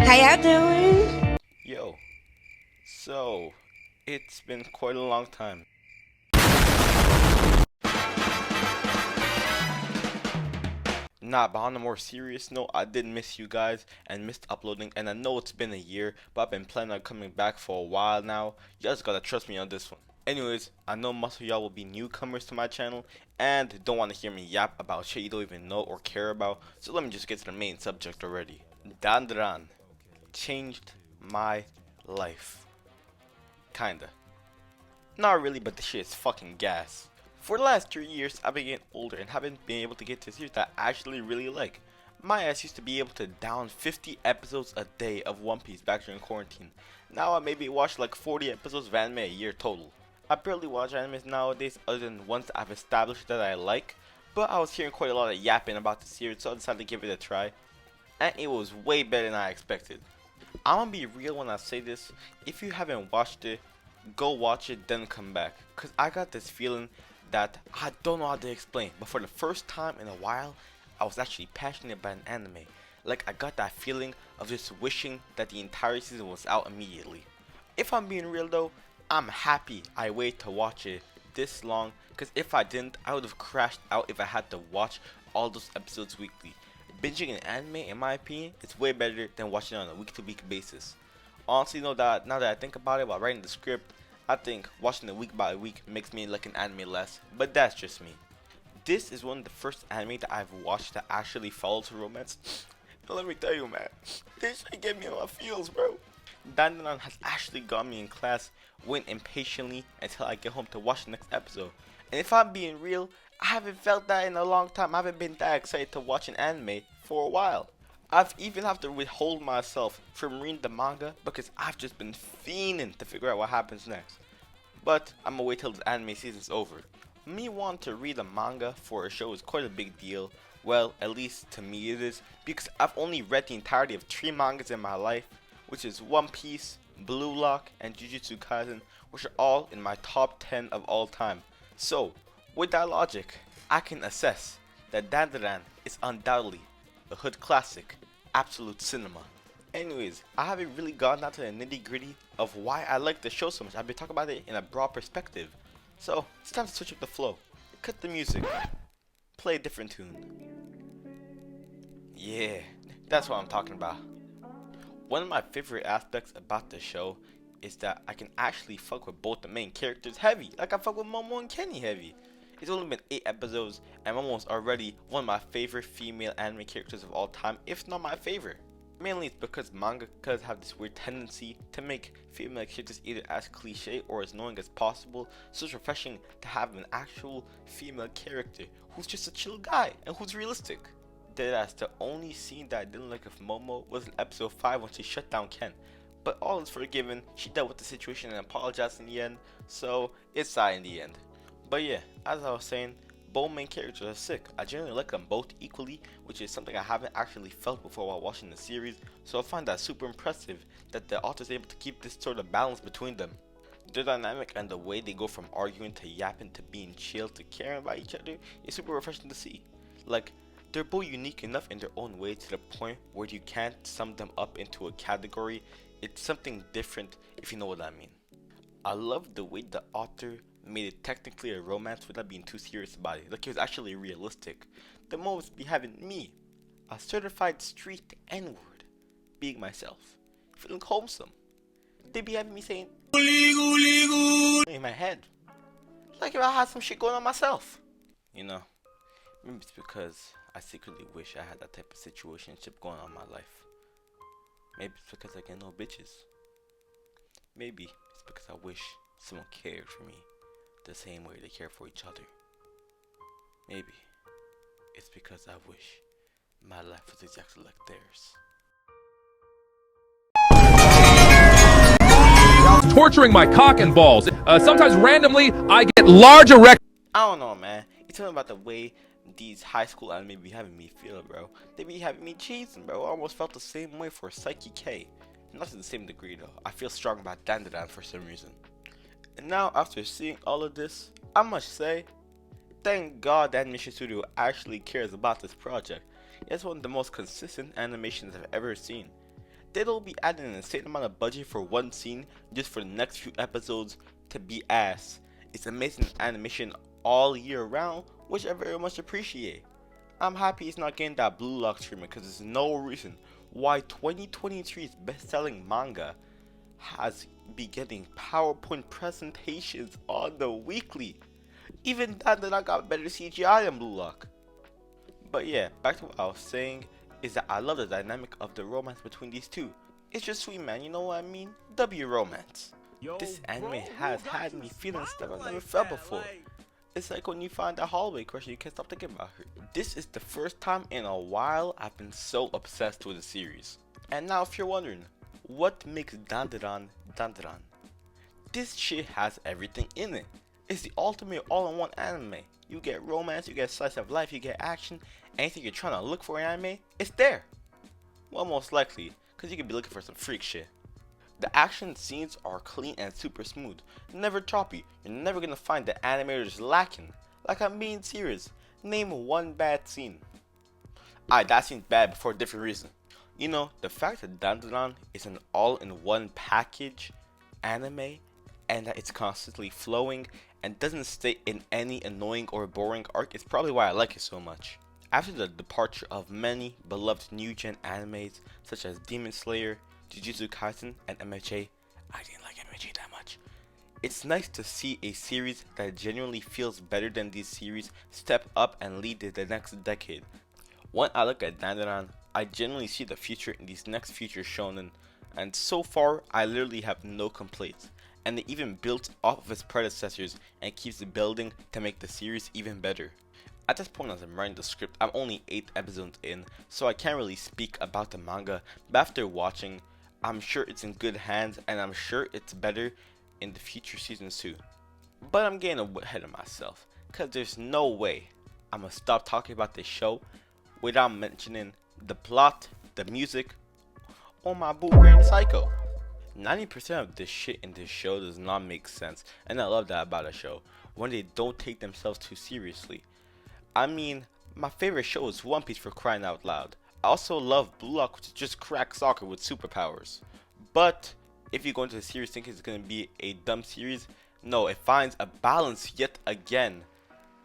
How y'all doing? Yo, so it's been quite a long time. Nah, but on a more serious note, I did miss you guys and missed uploading, and I know it's been a year, but I've been planning on coming back for a while now. You guys gotta trust me on this one. Anyways, I know most of y'all will be newcomers to my channel and don't want to hear me yap about shit you don't even know or care about, so let me just get to the main subject already. DanDaDan changed my life. Kinda. Not really, but the shit is fucking gas. For the last 3 years, I've been getting older and haven't been able to get to series that I actually really like. My ass used to be able to down 50 episodes a day of One Piece back during quarantine. Now I maybe watch like 40 episodes of anime a year total. I barely watch animes nowadays other than ones that I've established that I like, but I was hearing quite a lot of yapping about the series, so I decided to give it a try. And it was way better than I expected. I'm gonna be real when I say this. If you haven't watched it, go watch it, then come back. Cause I got this feeling that I don't know how to explain, but for the first time in a while, I was actually passionate about an anime. Like I got that feeling of just wishing that the entire season was out immediately. If I'm being real though, I'm happy I waited to watch it this long, cause if I didn't, I would have crashed out if I had to watch all those episodes weekly. Binging an anime, in my opinion, is way better than watching it on a week-to-week basis. Honestly, now that I think about it while writing the script, I think watching it week by week makes me like an anime less, but that's just me. This is one of the first anime that I've watched that actually follows romance. And let me tell you, man, this shit get me on my feels, bro. DanDaDan has actually got me in class waiting impatiently until I get home to watch the next episode. And if I'm being real, I haven't felt that in a long time. I haven't been that excited to watch an anime for a while. I've even have to withhold myself from reading the manga because I've just been fiending to figure out what happens next. But I'm gonna wait till the anime season's over. Me wanting to read a manga for a show is quite a big deal. Well, at least to me it is, because I've only read the entirety of 3 mangas in my life, which is One Piece, Blue Lock, and Jujutsu Kaisen, which are all in my top 10 of all time. So, with that logic, I can assess that DanDaDan is undoubtedly a hood classic, absolute cinema. Anyways, I haven't really gotten down to the nitty gritty of why I like the show so much. I've been talking about it in a broad perspective. So, it's time to switch up the flow. Cut the music. Play a different tune. Yeah, that's what I'm talking about. One of my favorite aspects about the show is that I can actually fuck with both the main characters heavy. Like I fuck with Momo and Kenny heavy. It's only been 8 episodes and Momo's already one of my favorite female anime characters of all time, if not my favorite. Mainly it's because mangakas have this weird tendency to make female characters either as cliche or as annoying as possible, so it's refreshing to have an actual female character who's just a chill guy and who's realistic. Deadass, the only scene that I didn't like of Momo was in episode 5 when she shut down Ken. But all is forgiven, she dealt with the situation and apologized in the end, so it's sad in the end. But yeah, as I was saying, both main characters are sick. I generally like them both equally, which is something I haven't actually felt before while watching the series, so I find that super impressive that the author is able to keep this sort of balance between them. Their dynamic and the way they go from arguing to yapping to being chill to caring about each other is super refreshing to see. Like, they're both unique enough in their own way to the point where you can't sum them up into a category. It's something different, if you know what I mean. I love the way the author made it technically a romance without being too serious about it. Like it was actually realistic. The moments be having me, a certified street N-word, being myself, feeling wholesome. They be having me saying in my head, like if I had some shit going on myself. You know, maybe it's because I secretly wish I had that type of situationship going on in my life. Maybe it's because I get no bitches. Maybe it's because I wish someone cared for me the same way they care for each other. Maybe it's because I wish my life was exactly like theirs. Torturing my cock and balls. Sometimes randomly, I get large erections. I don't know, man. It's something about the way these high school anime be having me feel, bro. They be having me cheesing, bro. I almost felt the same way for Psyche K. Not to the same degree, though. I feel strong about DanDaDan for some reason. And now, after seeing all of this, I must say, thank God the animation studio actually cares about this project. It's one of the most consistent animations I've ever seen. They'll be adding an insane amount of budget for one scene just for the next few episodes to be ass. It's amazing animation all year round, which I very much appreciate. I'm happy it's not getting that Blue Lock treatment because there's no reason why 2023's best-selling manga has been getting PowerPoint presentations on the weekly. Even DanDaDan got better CGI than Blue Lock. But yeah, back to what I was saying is that I love the dynamic of the romance between these two. It's just sweet, man, you know what I mean? W romance. This anime has had me feeling stuff I've never felt before. It's like when you find that hallway crush and you can't stop thinking about her. This is the first time in a while I've been so obsessed with the series. And now if you're wondering, what makes DanDaDan DanDaDan? This shit has everything in it. It's the ultimate all-in-one anime. You get romance, you get slice of life, you get action. Anything you're trying to look for in anime, it's there. Well, most likely, because you could be looking for some freak shit. The action scenes are clean and super smooth, never choppy. You're never gonna find the animators lacking. Like I'm being serious. Name one bad scene. That scene's bad but for a different reason. You know, the fact that DanDaDan is an all-in-one package anime and that it's constantly flowing and doesn't stay in any annoying or boring arc is probably why I like it so much. After the departure of many beloved new-gen animes such as Demon Slayer, Jujutsu Kaisen, and MHA, I didn't like MHA that much. It's nice to see a series that genuinely feels better than these series step up and lead to the next decade. When I look at DanDaDan, I genuinely see the future in these next future shonen, and so far I literally have no complaints. And it even built off of its predecessors and keeps building to make the series even better. At this point as I'm writing the script, I'm only 8 episodes in, so I can't really speak about the manga, but after watching, I'm sure it's in good hands and I'm sure it's better in the future seasons too. But I'm getting ahead of myself, cause there's no way I'm gonna stop talking about this show without mentioning the plot, the music, or my boo Granny Psycho. 90% of this shit in this show does not make sense, and I love that about a show, when they don't take themselves too seriously. I mean, my favorite show is One Piece for crying out loud. I also love Blue Lock, which is just crack soccer with superpowers. But if you go into the series thinking it's going to be a dumb series, no, it finds a balance yet again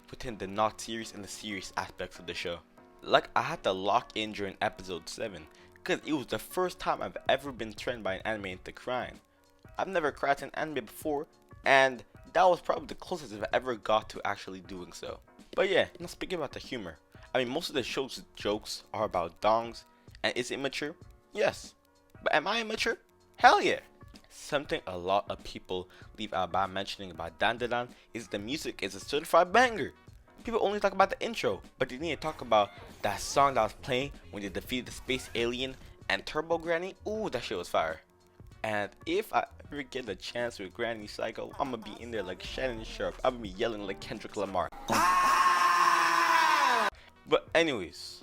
within the not serious and the serious aspects of the show. Like I had to lock in during episode 7, because it was the first time I've ever been trained by an anime into crying. I've never cried in an anime before, and that was probably the closest I've ever got to actually doing so. But yeah, now speaking about the humor, I mean most of the show's jokes are about dongs, and is it immature? Yes. But am I immature? Hell yeah. Something a lot of people leave out by mentioning about DanDaDan is the music is a certified banger. People only talk about the intro, but they need to talk about that song that was playing when they defeated the space alien and Turbo Granny. Ooh, that shit was fire. And if I ever get the chance with Granny Psycho, I'm gonna be in there like Shannon Sharp. I'm gonna be yelling like Kendrick Lamar. But anyways,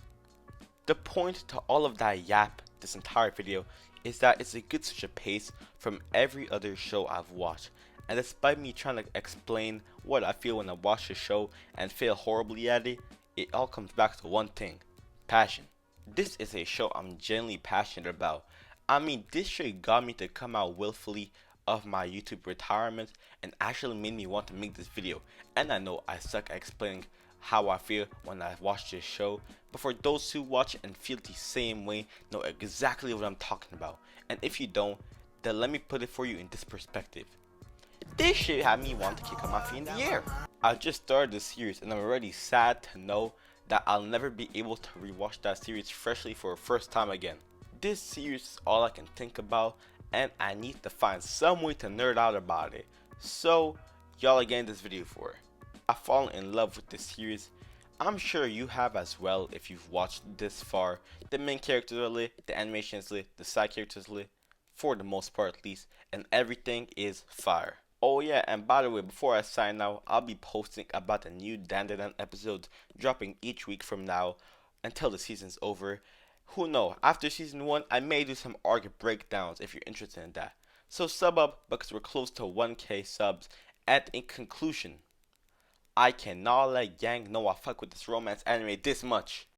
the point to all of that yap this entire video is that it's a good switch of pace from every other show I've watched. And despite me trying to explain what I feel when I watch the show and fail horribly at it, it all comes back to one thing: passion. This is a show I'm genuinely passionate about. I mean, this shit got me to come out willfully of my YouTube retirement and actually made me want to make this video. And I know I suck at explaining how I feel when I watch this show, but for those who watch and feel the same way, know exactly what I'm talking about. And if you don't, then let me put it for you in this perspective. This shit had me want to kick my feet in the air. I just started the series and I'm already sad to know that I'll never be able to rewatch that series freshly for a first time again. This series is all I can think about and I need to find some way to nerd out about it. So y'all are getting this video for it. I've fallen in love with this series. I'm sure you have as well if you've watched this far. The main characters are lit, the animation is lit, the side characters lit, for the most part at least, and everything is fire. Oh yeah, and by the way, before I sign out, I'll be posting about the new DanDaDan episodes dropping each week from now until the season's over. Who knows, after season 1, I may do some arc breakdowns if you're interested in that. So sub up because we're close to 1k subs. And in conclusion, I cannot let gang know I fuck with this romance anime this much.